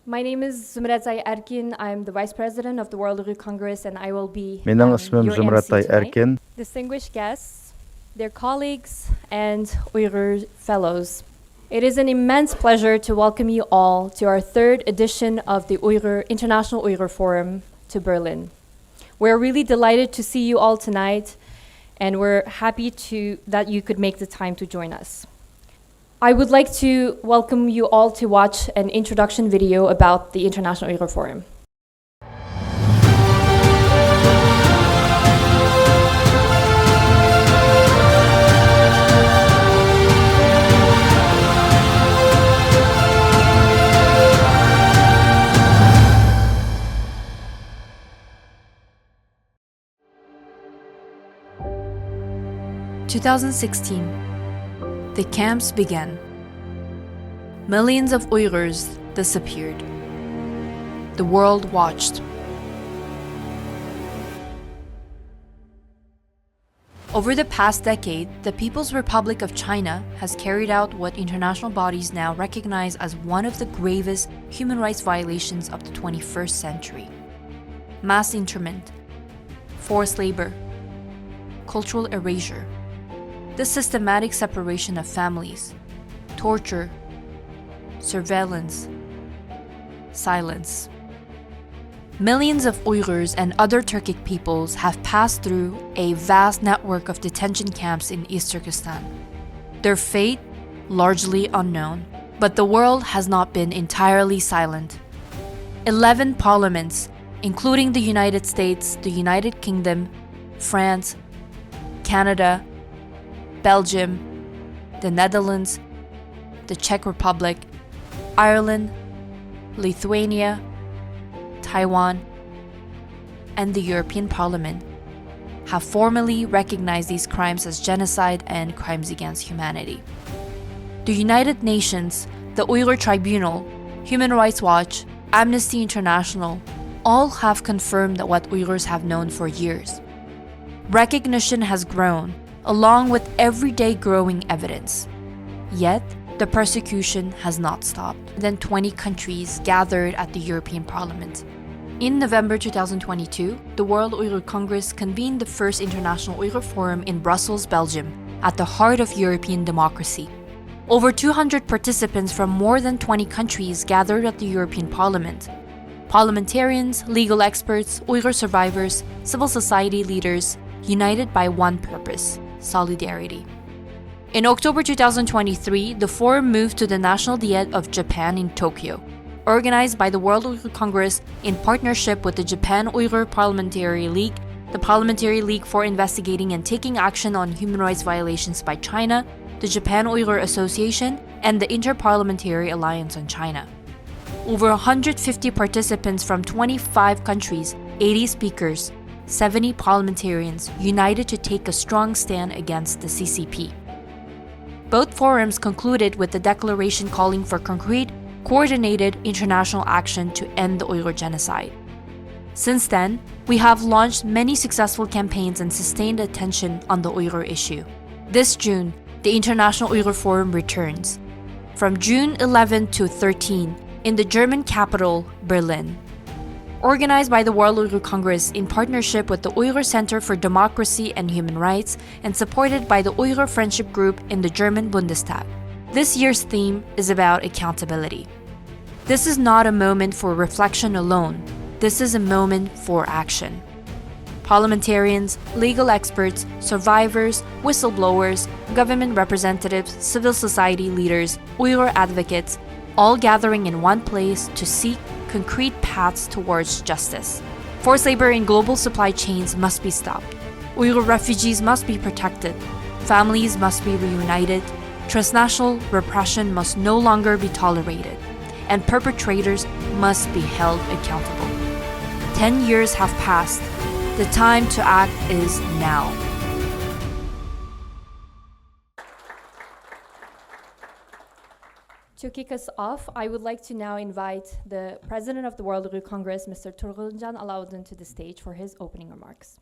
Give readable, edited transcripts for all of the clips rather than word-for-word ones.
My name is Zumratzai Erkin. I'm the Vice President of the World Uyghur Congress, and I will be Менің ismim your Zumratay MC tonight. Erkin. Distinguished guests, their colleagues, and Uyghur fellows. It is an immense pleasure to welcome you all to our third edition of the International Uyghur Forum to Berlin. We're really delighted to see you all tonight, and we're happy that you could make the time to join us. I would like to welcome you all to watch an introduction video about the International Uyghur Forum. In 2016, the camps began. Millions of Uyghurs disappeared. The world watched. Over the past decade, the People's Republic of China has carried out what international bodies now recognize as one of the gravest human rights violations of the 21st century. Mass internment, forced labor, cultural erasure, the systematic separation of families, torture, surveillance, silence. Millions of Uyghurs and other Turkic peoples have passed through a vast network of detention camps in East Turkestan. Their fate, largely unknown, but the world has not been entirely silent. 11 parliaments, including the United States, the United Kingdom, France, Canada, Belgium, the Netherlands, the Czech Republic, Ireland, Lithuania, Taiwan, and the European Parliament have formally recognized these crimes as genocide and crimes against humanity. The United Nations, the Uyghur Tribunal, Human Rights Watch, Amnesty International all have confirmed what Uyghurs have known for years. Recognition has grown, along with everyday growing evidence. Yet, the persecution has not stopped. Then 20 countries gathered at the European Parliament. In November 2022, the World Uyghur Congress convened the first International Uyghur Forum in Brussels, Belgium, at the heart of European democracy. Over 200 participants from more than 20 countries gathered at the European Parliament. Parliamentarians, legal experts, Uyghur survivors, civil society leaders, united by one purpose: solidarity. In October 2023, the forum moved to the National Diet of Japan in Tokyo, organized by the World Uyghur Congress in partnership with the Japan Uyghur Parliamentary League, the Parliamentary League for Investigating and Taking Action on Human Rights Violations by China, the Japan Uyghur Association, and the Inter-Parliamentary Alliance on China. Over 150 participants from 25 countries, 80 speakers, 70 parliamentarians united to take a strong stand against the CCP. Both forums concluded with a declaration calling for concrete, coordinated international action to end the Uyghur genocide. Since then, we have launched many successful campaigns and sustained attention on the Uyghur issue. This June, the International Uyghur Forum returns. From June 11 to 13, in the German capital, Berlin. Organized by the World Uyghur Congress in partnership with the Uyghur Center for Democracy and Human Rights and supported by the Uyghur Friendship Group in the German Bundestag. This year's theme is about accountability. This is not a moment for reflection alone. This is a moment for action. Parliamentarians, legal experts, survivors, whistleblowers, government representatives, civil society leaders, Uyghur advocates, all gathering in one place to seek concrete paths towards justice. Forced labor in global supply chains must be stopped. Uyghur refugees must be protected. Families must be reunited. Transnational repression must no longer be tolerated. And perpetrators must be held accountable. 10 years have passed. The time to act is now. To kick us off, I would like to now invite the President of the World Uyghur Congress, Mr. Turguljan Alauddin, to the stage for his opening remarks.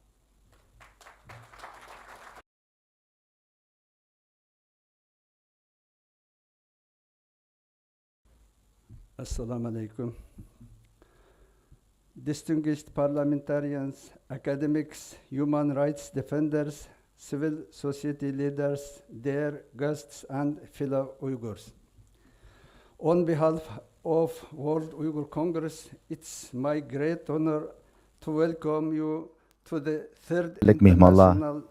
Assalamu alaikum. Distinguished parliamentarians, academics, human rights defenders, civil society leaders, dear guests, and fellow Uyghurs. On behalf of World Uyghur Congress, it's my great honor to welcome you to the third mehmonlar International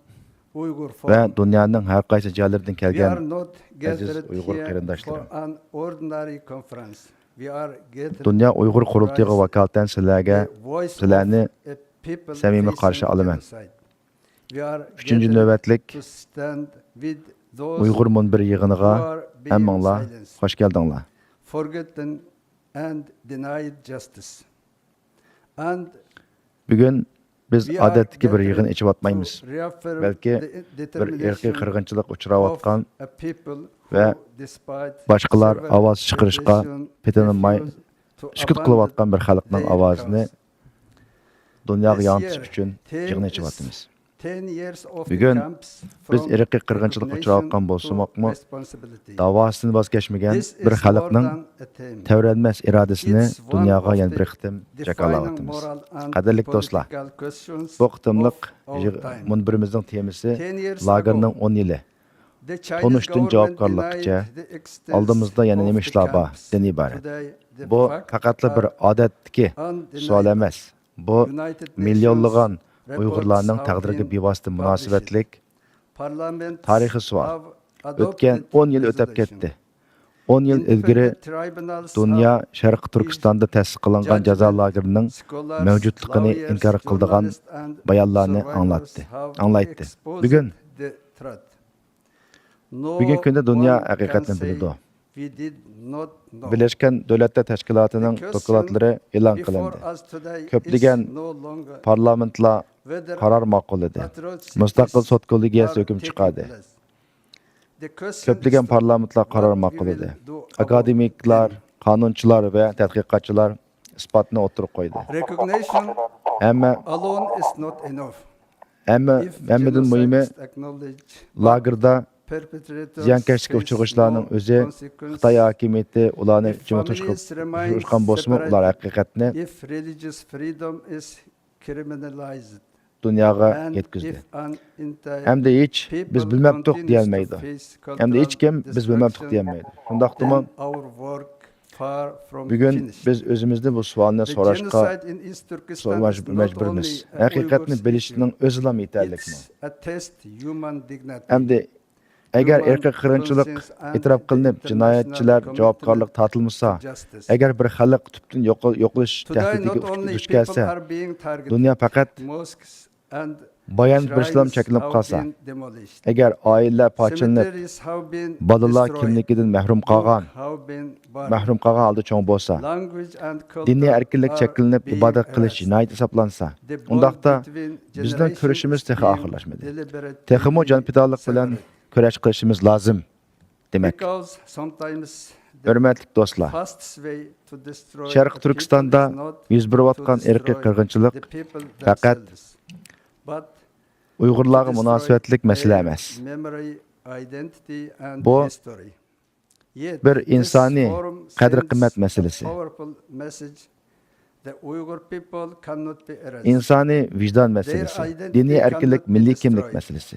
Uyghur ve Forum. dünyanın her qaysi joylaridan We are kelgan not aziz gathered Uyghur here qarindoshlarim. for an ordinary conference. We are gathered Dünya Uyghur to qurultayıga raise vakolatan sizlarga the voice sizlarni of a people samimiy facing qarshi olaman. genocide. We are 3-cü gathered növbətlik to stand with those Uyghur munbir who yığınığa are being hammanglar silenced, hoş geldinglar. forgotten and denied justice. And Bugun biz we are odatdagi bir gathered yig'in ichib o'tmaymiz. to reaffirm Balki the bir determination irqiy qirg'inchilik of uchrayotgan a people ve who, despite boshqalar severe ovoz chiqarishga repression, petinmay refuse to sukut abandon qilayotgan bir xalqning their ovozini cause. dunyoga This yo'naltish year, uchun theme yig'in is ichyapmiz. 10 years of Bugun the camps biz from irqiy qirg'inchilikqa recognition uchrayotgan to bo'lsamoqmi, responsibility. davosini voz kechmagan This bir is xalqning more than a theme. tevrenmez irodasini It's one dunyoga of yana the bir qitim defining jakalavatimiz. moral and Qadrli do'stlar, political questions bu qitimliq of our time. munbirimizning temasi 10 years lagerning ago, 10 yili. the Chinese Tonuştun government javobgarlikcha denied the existence oldimizda yana of nima the ishlar bor camps. degan iborat. Today, the Bu facts faqatla bir are odatdagi undeniable. savol emas. Bu United milyonlagan Nations Uyg'urlarning reports have taqdiriga been bevosita published. munosabatlik Parliaments tarixiy savol. have adopted O'tgan 10 yil o'tib resolution. ketdi. 10 yil ilgari Independent tribunals dunyo have Sharq Turkistonda ta'sis qilingan judgment. jazo lagerining Scholars, mavjudligini lawyers, inkor qildigan journalists and bayonlarni survivors anglatdi. have exposed Bugun the threat. No bugungi kunda dunyo one can haqiqatni say biladi. we did not know. Birleşken Devletler Teşkilatı'nın The question dokladları e'lon before qilindi. us today Ko'plagan is no longer parlamentlar whether qaror ma'qulladi. atrocities Mustaqil sud kollegiyasi are hukm taking chiqardi. place. The question Ko'plagan is parlamentlar qaror what we ma'qulladi. will do about Akademiklar, them. qonunchilar va tadqiqotchilar isbotni o'tirib qo'ydi. Recognition Hamma alone is not enough. If hammadan muhimi genocide is acknowledged, lagerda perpetrators ziyonkashlikka face uchrag'ishlarning no o'zi consequence. Xitoy hokimiyati ularni If jim families remain o'tirishgan bo'lsa-mu, ular haqiqatni If religious freedom is criminalized dunyoga and yetkazdi. if an entire Hamda hech people biz bilmabdiq continues to deyolmaydi. face Hamda hech kim cultural biz bilmabdiq destruction, deyolmaydi. Shundaqdimi then our work far from bugun finished. biz o'zimizni bu savolni The so'rashga genocide in East Turkestan is not majburmiz. only a Haqiqatni Uyghurs bilishning issue. o'zi ham yetarlikmi? It's a test human dignity. Hamda agar Human irqiy qirg'inchilik conscience and e'tirof qilinib, the jinoyatchilar international javobgarlik commitment tortilmasa, to justice. agar bir xalq tubdan yo'qolish Today tahdidiga not only duch people kelsa, are being targeted. dunyo faqat Mosques and bayon bir islom shrines cheklanib have qolsa, been demolished. agar oilalar parchalanib, Cemeteries have been bolalar destroyed. kimligidan mahrum qolgan, Books have been burned. mahrum qolgan holda cho'ng bo'lsa, Language and culture diniy erkinlik are cheklanib, being ibodat qilish erased. jinoyat hisoblansa, The bond undaqda between bizning generations kurashimiz is texi being oxirlashmadi. deliberately Texmo jonpidorlik bilan severed. kurash qilishimiz lozim demak. Because sometimes the Hurmatli do'stlar, fastest way to destroy Sharq a Turkistonda people is not yuz berayotgan to irqiy destroy qirg'inchilik the people faqat themselves, but Uyg'urlarga to munosabatlik destroy masala their emas. memory, identity and Bu history. Yet bir this insoniy forum qadr-qimmat sends a masalasi. powerful message. The Uyghur people cannot be erased. İnsani vicdan meselesi, dini erkinlik, milli kimlik meselesi.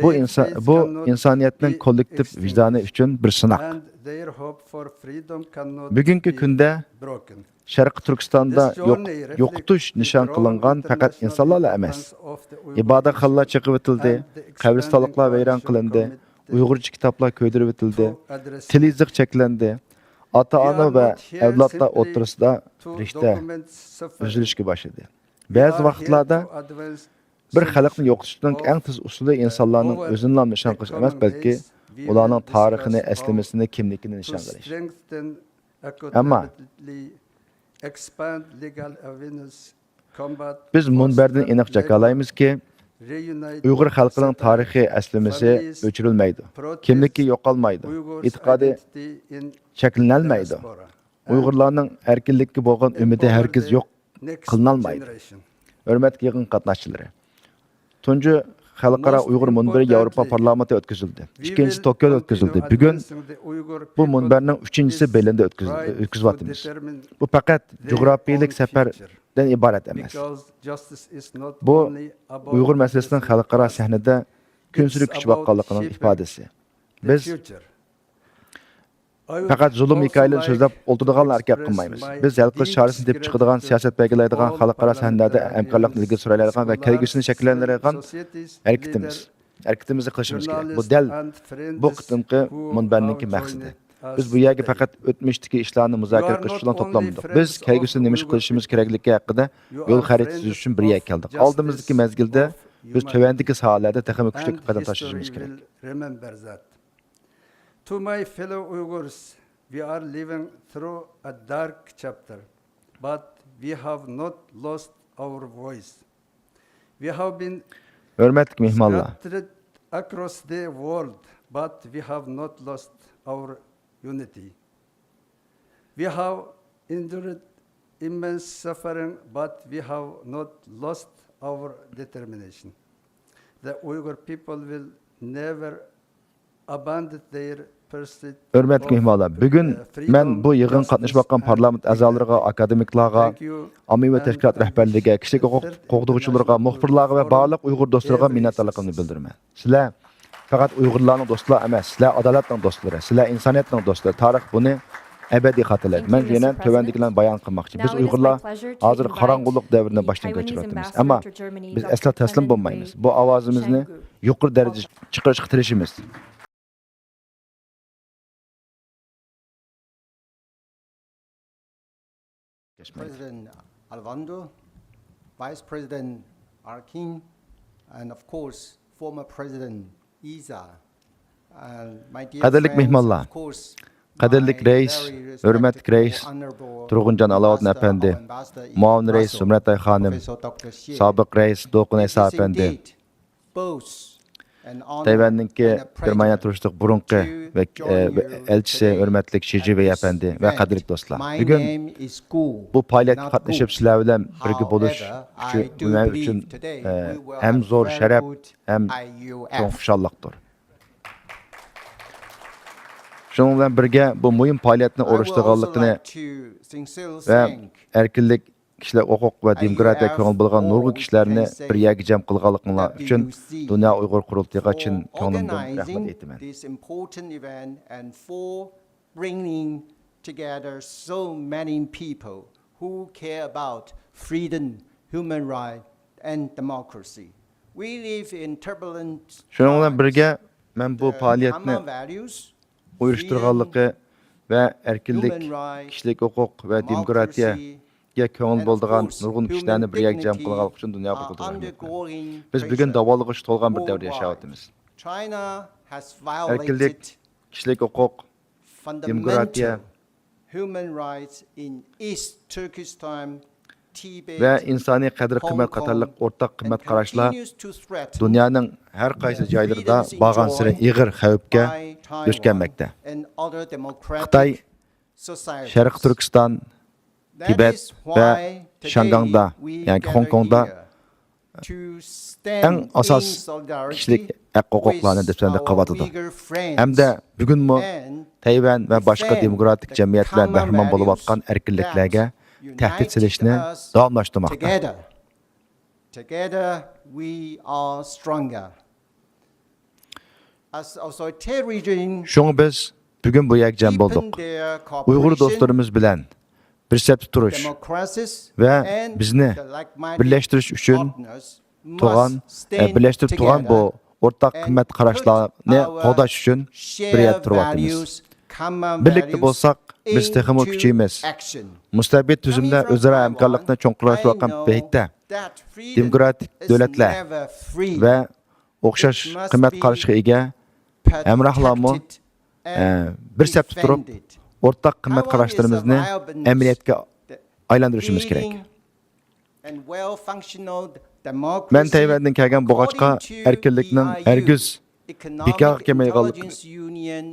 Bu Their insan faith bu cannot insoniyatning be kollektiv extinguished. vijdoni uchun bir sinoq. And their hope for freedom cannot Bugungi be kunda broken. Sharq Turkistonda This journey yo'qotish reflects nishon the qilingan growing faqat international insonlarla emas. importance of the Uyghur Ibodatxonalar issue chiqib o'tildi, and the qabristonliklar expanding vayron coalition qilindi, committed Uyg'urcha kitoblar ko'ydirib o'tildi, to address til yiziq cheklandi. Ota-ona va avlodlar o'rtasida to rishta document suffering. uzilishga boshladi. We Ba'zi are vaqtlarda here to advance bir xalqni solution yo'qotishning of eng tez usuli insonlarning over o'zini ham nishon qilish emas, the balki coming days we ularning will tarixini, discuss eslamasini, kimligini to nishon qilish. strengthen Ammo accountability, expand legal awareness, combat biz munbardan aniq jakalaymiz-ki, reunite Uyg'ur xalqining separate tarixiy aslimasi families, o'chirilmaydi. protest Kimligi yo'qolmaydi. Uyghurs' E'tiqodi identity in shaklanmaydi. diaspora. Uyg'urlarning erkinlikka bo'lgan umidi Empower hargiz the yo'q next qilinolmaydi. generation. Hurmatli yig'in qatnashchilari. Tunji Xalqaro Uyg'ur munbiri Yevropa parlamenti o'tkazildi. Ikkinchisi Tokioda o'tkazildi. Bugun bu munbarning 3-chisi Berlinda o'tkazyapmiz. Bu faqat jo'grafiyalik safardan iborat emas. Bu Uyg'ur masalasining xalqaro sahnada kunsilik kuch boqqanligining ifodasi. Biz faqat zulm hikoyalarini so'zlab o'tiradiganlarga qilmaymiz. Biz hal qilish chorasini deb chiqadigan, siyosat belgilaydigan, xalqaro sahnada hamkorlikni ilgari suraydigan va kelgusini shakllantiradigan harakatimizni qilishimiz kerak. Bu dal bu qitimqi munbarning maqsadi. Biz bu yerga faqat o'tmishdagi ishlarni muzokara qilish uchun to'planmadik. Biz kelgusida nima qilishimiz kerakligi haqida yo'l xaritasi uchun bir yerga keldik. Oldimizdagi mezgilda biz tövendagi sohalarda texnik kuchli qadam tashishimiz kerak. To my fellow Uyghurs, we are living through a dark chapter, but we have not lost our voice. We have been Hörmətli mehmanlar, scattered across the world, but we have not lost our unity. We have endured immense suffering, but we have not lost our determination. The Uyghur people will never abandon their pursuit. hörmətli mehmanlar, bugun mən bu yığın qatnaşmaqan parlament a'zolariga, akademiklarga, ommaviy tashkilot rahbarlariga, kishilik huquq qo'g'duvchilarga, muxbirlarga va barliq Uyg'ur do'stlarga minnatdorligimni bildiraman. Sizlar faqat Uyg'urlarning do'stlar emas, sizlar adolatning do'stlari, sizlar insoniyatning do'stlari. Tarix buni abadiy xotirlaydi. Men yana tövendikilarni bayon qilmoqchi. Biz Uyg'urlar hozir qorong'ulik davrini boshdan kechiryapmiz. Ammo biz aslo taslim bo'lmaymiz. Bu ovozimizni yuqori darajada chiqarishga tirishimiz. President Alvando, Vice President Arkin, and of course, former President Isa. And my dear Qadrli friends, mehmonlar, of course, qadrli my reis, very respected hurmatli reis, honorable Turg'unjon Alovuddin Ambassador, apandi, our Ambassador in muavin reis Brussels, Zumratay xonim, Professor Dr. Xie. sobiq reis Do'qin Isa It is apandi, indeed both an honor Tayvandagi and a pleasure Germaniya turishliq burunqi va join you elchisi today hurmatli Shijibey at this apandi va event. qadrli do'stlar. My Bugun name is Gu, bu faoliyatga not qatnashib Gu. sizlar bilan birga bo'lish However, I do men believe uchun today we will hem have zo'r very sharaf, good hem IUF. cho'ng xushalliqdir. Shuning bilan birga bu muhim faoliyatni I would also o'rishtirganligini like to sincerely va thank erkinlik, kishilik huquq va demokratiya ko'ngil bo'lgan nurg'un kishilarni bir yerga jam qilganliklaringiz uchun Dunyo Uyg'ur qurultiyiga chin for ko'nglimdan rahmat organizing aytaman. this important event and for bringing together so many people who care about freedom, human rights, and democracy. We live in turbulent Shuning bilan birga men bu The faoliyatni common values, uyushtirganligi va erkinlik, human rights, kishilik huquq va demokratiyaga ko'ngil and of bo'lgan course, nurg'un human kishilarni bir yerga jam dignity qilganlik uchun dunyo are qurultiyiga rahmat. undergoing Biz bugun pressure davolig'ish to'lgan bir davrda worldwide. yashayapmiz. China has Erkinlik, violated kishilik huquq, demokratiya fundamental human rights in East Turkestan, Tibet, va insoniy qadr-qimmat Hong Kong, qatorliq o'rtaq and qimmat qarashlar continues to threaten dunyoning har qaysi joylarida freedoms borgan sari enjoyed ig'ir xavfga by Taiwan duch kelmoqda. and other democratic Xitoy, societies. Sharq Turkiston, That Tibet is va why today Shandongda, we ya'ni gather Hong Kongda here to stand eng asos in solidarity kishilik haq-huquqlarni with daftarda our qavatidi. Uyghur friends Hamda bugunmi and Tayvan va boshqa defend demokratik the jamiyatlar common bahramon bo'lib values atgan erkinliklarga that tahdid united silishni us davomlashtirmoqda. together. Together we are stronger. As authoritarian Shunga biz bugun bu yerga jam deepen bo'ldik. their Uyg'ur cooperation, do'stlarimiz bilan bir safda turish democracies va and bizni the like-minded birlashtirish uchun partners must turgan, stand birlashtirib turgan bu together o'rtaq and qimmat qarashlarni put our qo'llash uchun bir yerda shared turyapmiz. values, common Birlikda values bo'lsak, biz texmo into kuchimiz. action. Mustabid tuzumda Coming from o'zaro Taiwan, hamkorlikni cho'nqilashtirayotgan I know paytda that freedom demokratik is davlatlar never free, va o'xshash It must qimmat be qarashga ega hamrohlarmi protected and bir safda turib defended. o'rtaq qimmat qarashlarimizni amaliyotga aylantirishimiz kerak. Leading and well-functional democracy Men Tayvandan kelgan bo'g'achqa according to erkinlikning EIU, hargiz Economic bekor kelmaydiganlik Intelligence Union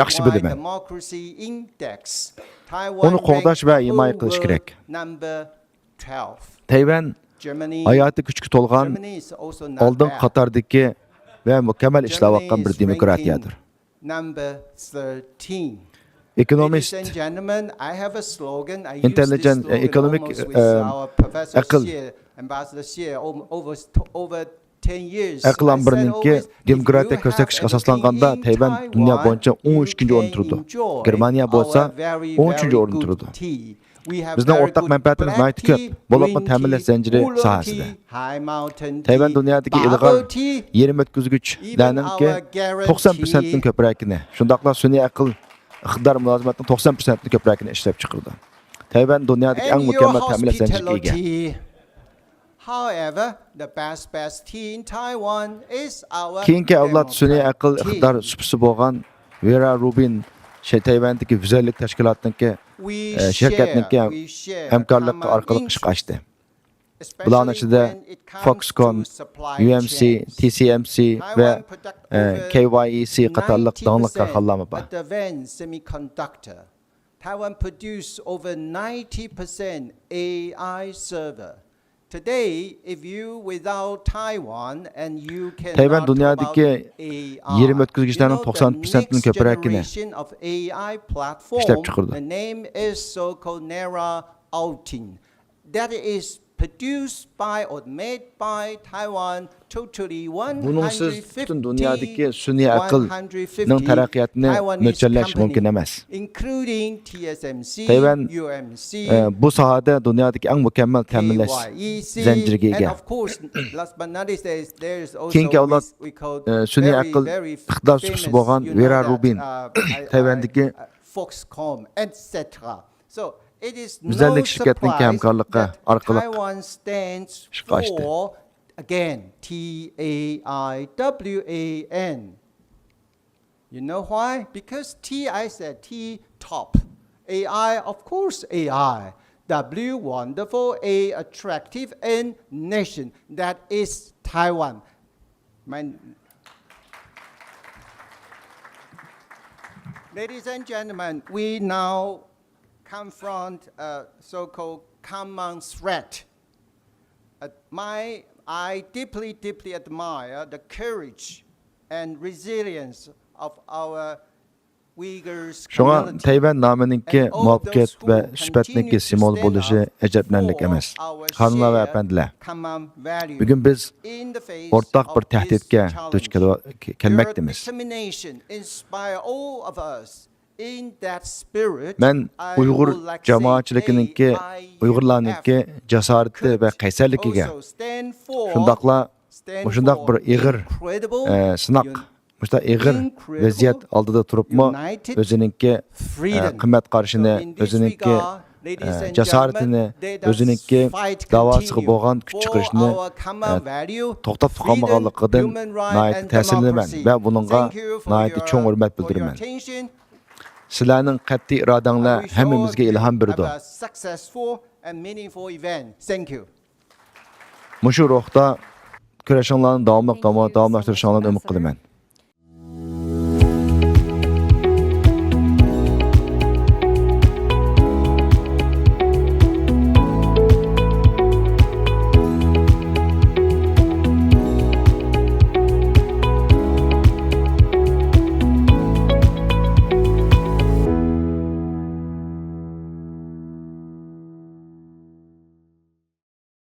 yaxshi Worldwide bilaman. Democracy Index, Uni qo'g'dash va ranked himoya qilish over kerak. number 12. Tayvan Germany, hayati kuchga to'lgan, Germany is also not oldin bad. Qatardagi va mukammal ishlayotgan Germany bir is demokratiyadir. ranking number 13. Ekonomist, Ladies and gentlemen, I have a slogan. I Intelligent, use this slogan economic, almost with our Professor aql. Xie, Ambassador Xie, over 10 years. aql I said ambiriniki always, if demokratiya you ko'rsatkichga have asoslanganda anything in Tayvan dunyo Taiwan, bo'yicha you 13-chi o'rinda can turadi. enjoy Germaniya bo'lsa our very, 13-chi very o'rinda good turadi. tea. We have Bizning very o'rtaq good manfaatimiz black nihoyat ko'p. tea, Bo'libmi green ta'minlash tea, zanjiri oolong sohasida. tea, high mountain Tayvan tea, dunyodagi bubble ilg'or tea, yerim o'tkazgichlarninki Even our guarantee- 90%dan ko'pragini, shundaqla sun'iy aql iqtidor mulozimatining 90%dan ko'pragini ishlab chiqardi. Tayvan dunyodagi eng and your mukammal ta'minlash zanjiriga ega. hospitality. However, the best tea in Taiwan is our Keyingi avlod sun'iy aql democratic iqtidor tea. supisi bo'lgan Vera Rubin Tayvandagi vizirlik tashkilotininki We shirkatniki we share hamkorlik common orqali ish interest, ochdi. especially Bularning ichida when it comes Foxconn, to supply UMC, chains. TCMC va Taiwan product over KYEC qatorliq donliq 90% korxonalar bor. advanced semiconductor. Taiwan produce over 90% AI server. Today, if you without Taiwan and you can Tayvan dunyodagi yerim o'tkazgichlarning 90%dan ko'pragini of AI platform, ishlab chiqardi. the name is so-called Nera Altin. That is produced by or made by Taiwan totally 150 Buningsiz butun dunyodagi sun'iy aqlning taraqqiyotini mo'ljallash mumkin emas. including TSMC, Tayvan, UMC, bu sohada dunyodagi eng mukammal ta'minlash KYEC, zanjiriga and ega. of course, last but not least, there is also Keyingi avlod we call sun'iy very, aql very iqtidor supisi famous, bo'lgan you know Vera that, Rubin Tayvandagi Foxconn, etc. So it is no Vizirlik shirkatining surprise hamkorligi that orqali Taiwan stands ishga oshdi. for again TAIWAN. You know why? Because T, I said T top. AI, of course, AI. W, wonderful. A, attractive. N, nation. That is Taiwan. Ladies and gentlemen, we now confront a so-called common threat. I deeply, deeply admire the courage and resilience of our Uyghurs Shunga community. Tayvan nomininki And all muvaffaqiyat those va who sifatniki continue to simvol stand bo'lishi up ajablanarli for emas. our Xonimlar va shared afandilar, common value bugun biz in the face o'rtaq bir of tahdidga this duch challenge. kelmoqdamiz. Your determination inspire all of us. In that spirit, Men I Uyg'ur would like to say jamoatchiligininki, Uyg'urlarninki jasorati va qaysarligiga, also stand for- shundaqla stand shundaq for bir ig'ir incredible, sinoq, mushta ig'ir incredible, vaziyat oldida turibmi, united o'zininki freedom. qimmat qarashini, So in this o'zininki regard, ladies and jasoratini, gentlemen, let us o'zininki fight davosiga continue bo'lgan kuch for chiqarishni our common value, to'xtab freedom, tuqolmaganligidan human right nihoyat and ta'sirliman democracy. va buningga Thank you for nihoyat your- cho'ng hurmat for your bildiraman. attention. Sizlarning qat'iy irodanglar I wish hammamizga all of you ilhom berdi. have a successful and meaningful event. Thank you. Mushu ruhda kurashinglarni davomlashtirishinglarni umid qilaman.